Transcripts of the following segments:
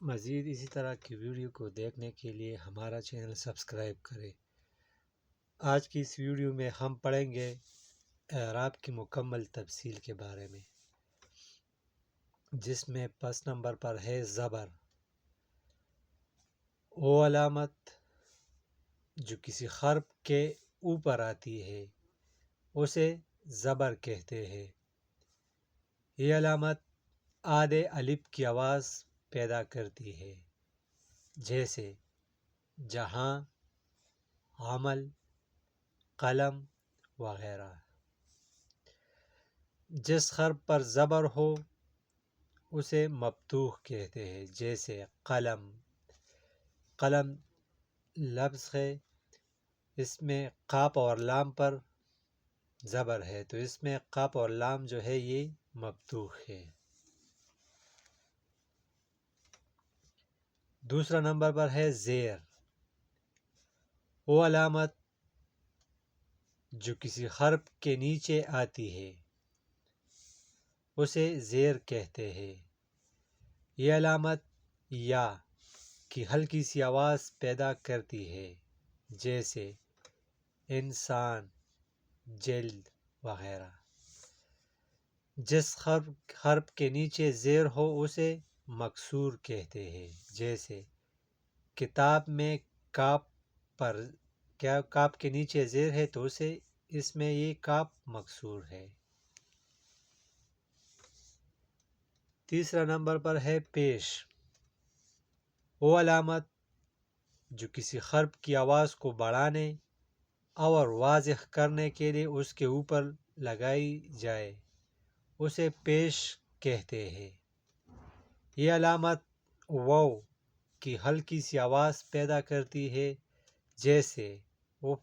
مزید اسی طرح کی ویڈیو کو دیکھنے کے لیے ہمارا چینل سبسکرائب کریں۔ آج کی اس ویڈیو میں ہم پڑھیں گے اعراب کی مکمل تفصیل کے بارے میں، جس میں پس نمبر پر ہے زبر۔ وہ علامت جو کسی حرف کے اوپر آتی ہے اسے زبر کہتے ہیں۔ یہ علامت آدھے الف کی آواز پیدا کرتی ہے، جیسے جہاں، عمل، قلم وغیرہ۔ جس حرف پر زبر ہو اسے مفتوح کہتے ہیں، جیسے قلم۔ قلم لفظ ہے، اس میں قاف اور لام پر زبر ہے، تو اس میں قاف اور لام جو ہے یہ مفتوح ہے۔ دوسرا نمبر پر ہے زیر۔ وہ علامت جو کسی حرف کے نیچے آتی ہے اسے زیر کہتے ہیں۔ یہ علامت یا کی ہلکی سی آواز پیدا کرتی ہے، جیسے انسان، جلد وغیرہ۔ جس حرف کے نیچے زیر ہو اسے مکسور کہتے ہیں، جیسے کتاب میں کاف پر کاف کے نیچے زیر ہے تو اس میں یہ کاف مکسور ہے۔ تیسرا نمبر پر ہے پیش۔ وہ علامت جو کسی حرف کی آواز کو بڑھانے اور واضح کرنے کے لیے اس کے اوپر لگائی جائے اسے پیش کہتے ہیں۔ یہ علامت واو کی ہلکی سی آواز پیدا کرتی ہے، جیسے اف،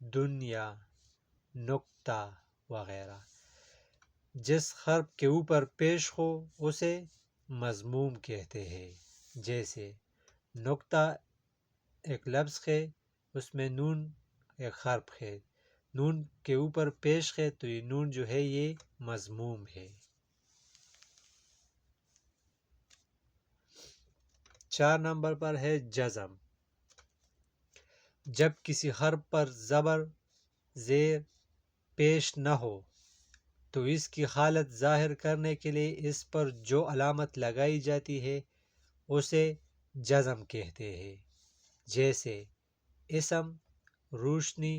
دنیا، نقطہ وغیرہ۔ جس حرف کے اوپر پیش ہو اسے مضموم کہتے ہیں، جیسے نقطہ ایک لفظ ہے، اس میں نون ایک حرف ہے، نون کے اوپر پیش ہے تو یہ نون جو ہے یہ مضموم ہے۔ 4 نمبر پر ہے جزم۔ جب کسی حرف پر زبر، زیر پیش نہ ہو تو اس کی حالت ظاہر کرنے کے لیے اس پر جو علامت لگائی جاتی ہے اسے جزم کہتے ہیں، جیسے اسم، روشنی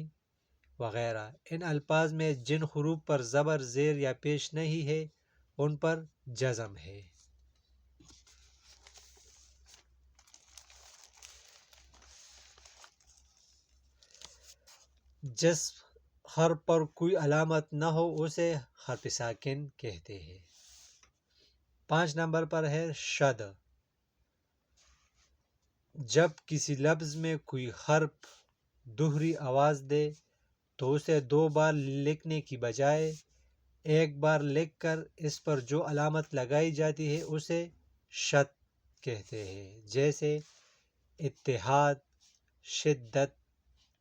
وغیرہ۔ ان الفاظ میں جن حروف پر زبر، زیر یا پیش نہیں ہے ان پر جزم ہے۔ جس حرف پر کوئی علامت نہ ہو اسے حرف ساکن کہتے ہیں۔ 5 نمبر پر ہے شد۔ جب کسی لفظ میں کوئی حرف دوہری آواز دے تو اسے 2 بار لکھنے کی بجائے ایک بار لکھ کر اس پر جو علامت لگائی جاتی ہے اسے شد کہتے ہیں، جیسے اتحاد، شدت،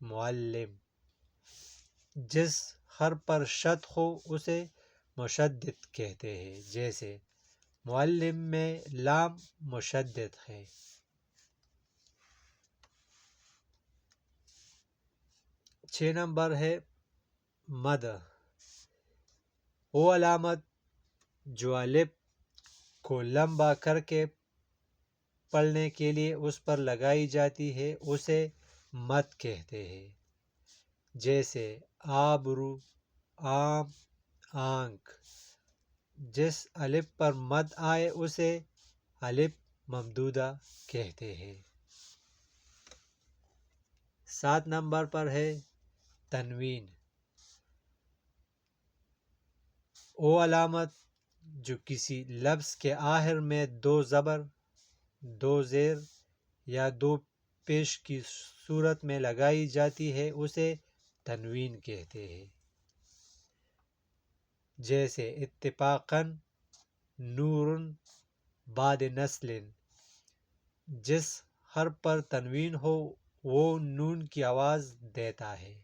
معلم۔ جس حرف پر شد ہو اسے مشدد کہتے ہیں، جیسے معلم میں لام مشدد ہے۔ 6 نمبر ہے مد۔ وہ علامت جو الف کو لمبا کر کے پڑھنے کے لیے اس پر لگائی جاتی ہے اسے مد کہتے ہیں، جیسے آبرو، آم، آنکھ۔ جس الف پر مد آئے اسے الف ممدودہ کہتے ہیں۔ 7 نمبر پر ہے تنوین۔ وہ علامت جو کسی لفظ کے آخر میں 2 زبر، 2 زیر یا 2 پیش کی صورت میں لگائی جاتی ہے اسے تنوین کہتے ہیں، جیسے اتفاقاً، نور، بعد نسل۔ جس حرف پر تنوین ہو وہ نون کی آواز دیتا ہے۔